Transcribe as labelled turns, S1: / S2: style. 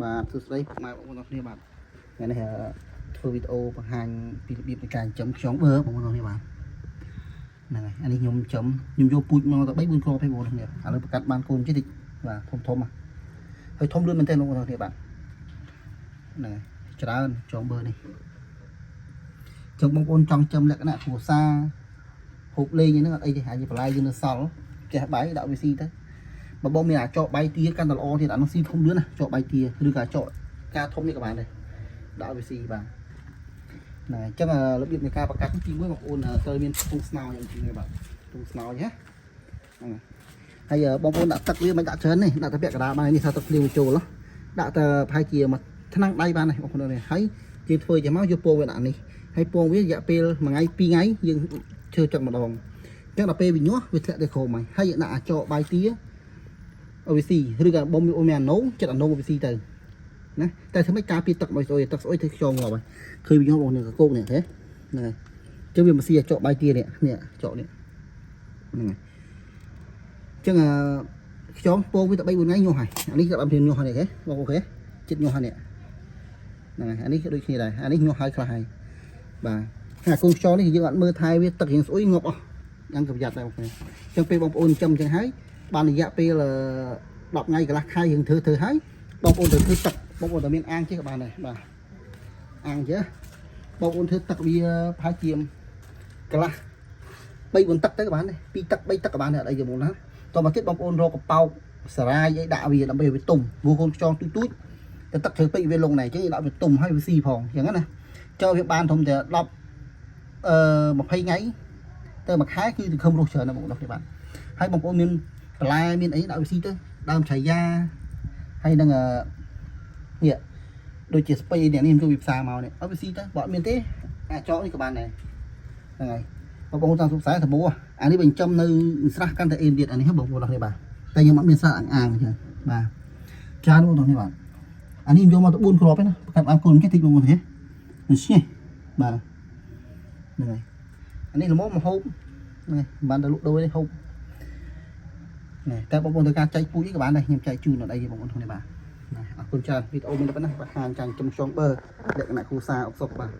S1: បាទសួស្តីពុកម៉ែបងប្អូនទាំងគ្នាបាទថ្ងៃនេះធ្វើវីដេអូបង្ហាញពីរបៀបនៃការចិញ្ចឹមខ្យងបឺបងប្អូនទាំងគ្នាបាទហ្នឹងហើយអានេះខ្ញុំយកពូជមកទៅ3 4គ្រាប់ទេបងប្អូនទាំងគ្នាឥឡូវប្រកាត់បានកូនតិចបាទធំហើយធំលឿនមែនទែនបងប្អូនទាំងគ្នាបាទហ្នឹងហើយច្រើនខ្យងបឺនេះចឹងបងប្អូនចង់ចិញ្ចឹមលក្ខណៈគ្រួសារហូបលេងហ្នឹងអត់អីទេអាចបន្លែយើងនៅសល់ផ្ទះបាយដាក់វាស៊ីទៅបើបងមានអាចកបាយទាកាន់តែល្អទៀតអានោះស៊ីធំលឿនណាចកបាយទាឬក៏ចកការធំនេះក៏បានដែរដាក់វាស៊ីបាទហ្នឹងហើយអញ្ចឹងរបៀបនៃការបង្កាត់ទី1បងប្អូនត្រូវមានធុងស្នោយ៉ាងទីនេះបាទធុងស្នោណាហ្នឹងហើយបងប្អូនដាក់ទឹកវាមិនដាក់ច្រើនទេដាក់តែពាក់កណ្ដាលបាយនេះថាទឹកភ្លៀងចូលដាក់តែប្រហែលជាមួយថ្នាំងដៃបានដែរបងប្អូននេះហើយជាធ្វើចាំមកយកពងវាដាក់នេះហើយពងវារយៈពេល1ថ្ងៃ2ថ្ងៃយើងឈើចឹងម្ដងអញ្ចឹងដល់ពេលវាញាស់វាធ្លាក់ទៅក្រោមហើយដាក់អាចកបាយទាអូវីស៊ីឬក៏បងមានអាណូចិត្តអាណូអូវីស៊ីទៅណាតែធ្វើម៉េចការពារទឹកមកស្អុយទឹកស្អុយទៅខ្យងងាប់ហើយឃើញវាញាប់បងនេះកកនេះទេហ្នឹងហើយចឹងវាមកស៊ីអាចកបាយទានេះចកនេះហ្នឹងហើយចឹងខ្យងពងវាទៅ3 4ថ្ងៃញាស់ហើយអានេះក៏បានព្រៀនញាស់ហើយទេបងអូខេចិត្តញាស់ហើយនេះហ្នឹងហើយអានេះដូចគ្នាដែរអានេះញាស់ហើយខ្លះហើយបាទអាកូនខ្យងនេះយើងអត់មើលថែវាទឹករៀងស្អុយងាប់អស់យ៉ាងប្រយ័ត្នដែរបងប្អូនចឹងពេលបងប្អូនចិញ្ចឹមចឹងហើយបានរយៈពេល10ថ្ងៃកន្លះខែយើងធ្វើហើយបងប្អូនទៅធ្វើទឹកបងប្អូនតែមានអាងចេះក៏បានដែរបាទអាងចេះបងប្អូនធ្វើទឹកវាប្រហែលជាកន្លះ3 4ទឹកទៅក៏បានដែរ2ទឹក3ទឹកក៏បានដែរអត់អីទេបងណាតមកទៀតបងប្អូនរកកប៉ោកសារាយអីដាក់វាដើម្បីវាទុំព្រោះកូនខ្យងទូចទៅទឹកជ្រៅពេកវាលងណែអញ្ចឹងដាក់វាទុំហើយវាស៊ីផងអញ្ចឹងណាចោលវាបានធំតែ10 20ថ្ងៃទៅមួយខែគឺទៅខំរស់ច្រើនណាបងប្អូនទេបាទហើយបងប្អូនមានបន្លែមានអីដាក់វាស៊ីទៅដើមឆៃយ៉ាហើយនឹងនេះដូចជាស្ពៃនេះខ្ញុំចូលពីផ្សារមកនេះឲ្យវាស៊ីទៅបើអត់មានទេអាចកនេះក៏បានដែរហ្នឹងហើយបងប្អូនតាមសុខសាយសាប៊ូអានេះបញ្ចំនៅស្រះកាន់តែអេនទៀតអានេះបងប្អូននេះបាទតែខ្ញុំអត់មានស្រះអាងអញ្ចឹងបាទច្រើនបងប្អូននេះបាទអានេះយកមកទៅ4គ្រាប់ឯណាប្រកាសបានគុណចេះតិចបងប្អូនទេនេះឈ្នះបាទហ្នឹងហើយអានេះល្មមមកហូបហ្នឹងបានទៅលក់ដូរនេះហូបតែបងប្អូនត្រូវការចែកពូជនេះក៏បានដែរខ្ញុំចែកជូនដល់អីបងប្អូននេះបាទអរគុណច្រើនវីដេអូមានតែប៉ុណ្ណាបង្ហាញការចំខ្យងបឺលក្ខណៈគ្រួសារអុកសុកបាទ